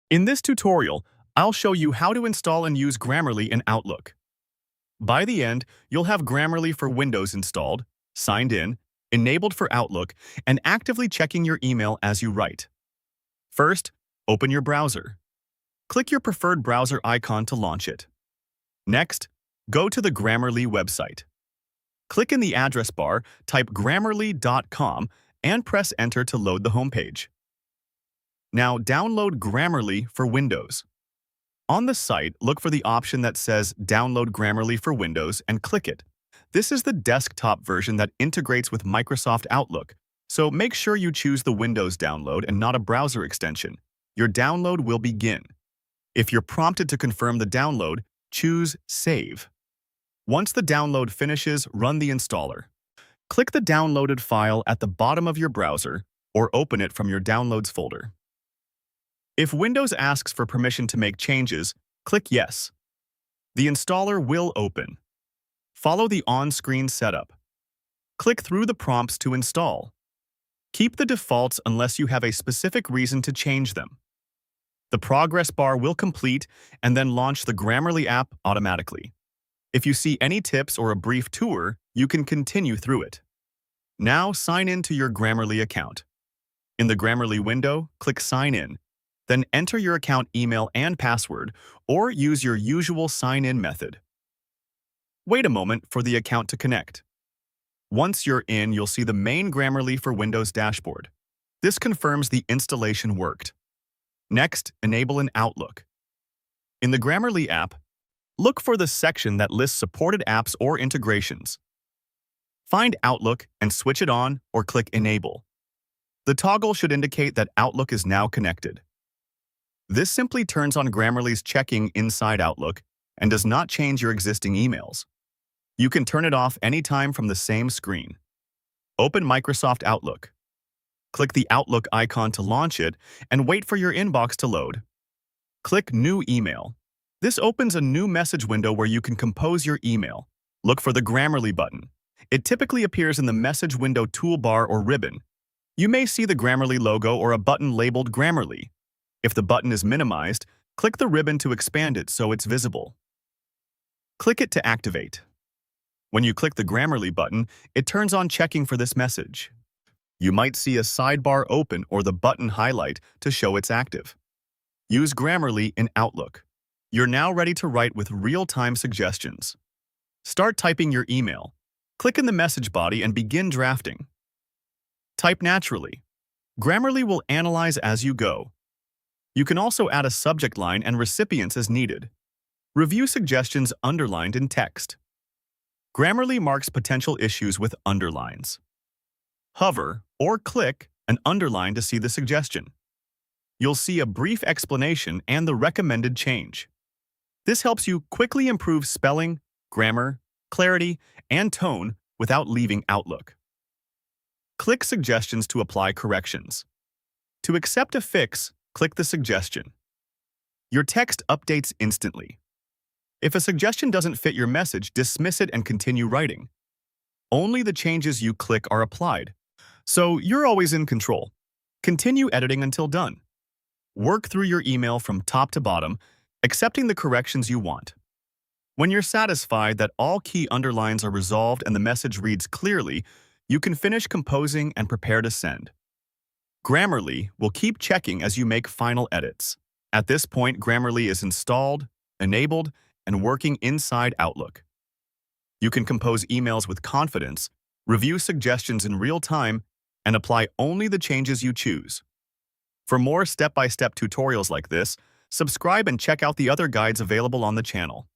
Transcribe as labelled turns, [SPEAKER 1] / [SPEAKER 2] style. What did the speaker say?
[SPEAKER 1] In this tutorial, I'll show you how to install and use Grammarly in Outlook. By the end, you'll have Grammarly for Windows installed, signed in, enabled for Outlook, and actively checking your email as you write. First, open your browser. Click your preferred browser icon to launch it. Next, go to the Grammarly website. Click in the address bar, type grammarly.com, and press Enter to load the homepage. Now download Grammarly for Windows. On the site, look for the option that says Download Grammarly for Windows and click it. This is the desktop version that integrates with Microsoft Outlook, so make sure you choose the Windows download and not a browser extension. Your download will begin. If you're prompted to confirm the download, choose Save. Once the download finishes, run the installer. Click the downloaded file at the bottom of your browser or open it from your Downloads folder. If Windows asks for permission to make changes, click Yes. The installer will open. Follow the on-screen setup. Click through the prompts to install. Keep the defaults unless you have a specific reason to change them. The progress bar will complete and then launch the Grammarly app automatically. If you see any tips or a brief tour, you can continue through it. Now sign in to your Grammarly account. In the Grammarly window, click Sign In. Then enter your account email and password, or use your usual sign-in method. Wait a moment for the account to connect. Once you're in, you'll see the main Grammarly for Windows dashboard. This confirms the installation worked. Next, enable an Outlook. In the Grammarly app, look for the section that lists supported apps or integrations. Find Outlook and switch it on or click Enable. The toggle should indicate that Outlook is now connected. This simply turns on Grammarly's checking inside Outlook and does not change your existing emails. You can turn it off anytime from the same screen. Open Microsoft Outlook. Click the Outlook icon to launch it and wait for your inbox to load. Click New Email. This opens a new message window where you can compose your email. Look for the Grammarly button. It typically appears in the message window toolbar or ribbon. You may see the Grammarly logo or a button labeled Grammarly. If the button is minimized, click the ribbon to expand it so it's visible. Click it to activate. When you click the Grammarly button, it turns on checking for this message. You might see a sidebar open or the button highlight to show it's active. Use Grammarly in Outlook. You're now ready to write with real-time suggestions. Start typing your email. Click in the message body and begin drafting. Type naturally. Grammarly will analyze as you go. You can also add a subject line and recipients as needed. Review suggestions underlined in text. Grammarly marks potential issues with underlines. Hover or click an underline to see the suggestion. You'll see a brief explanation and the recommended change. This helps you quickly improve spelling, grammar, clarity, and tone without leaving Outlook. Click Suggestions to apply corrections. To accept a fix, click the suggestion. Your text updates instantly. If a suggestion doesn't fit your message, dismiss it and continue writing. Only the changes you click are applied, so you're always in control. Continue editing until done. Work through your email from top to bottom, accepting the corrections you want. When you're satisfied that all key underlines are resolved and the message reads clearly, you can finish composing and prepare to send. Grammarly will keep checking as you make final edits. At this point, Grammarly is installed, enabled, and working inside Outlook. You can compose emails with confidence, review suggestions in real time, and apply only the changes you choose. For more step-by-step tutorials like this, subscribe and check out the other guides available on the channel.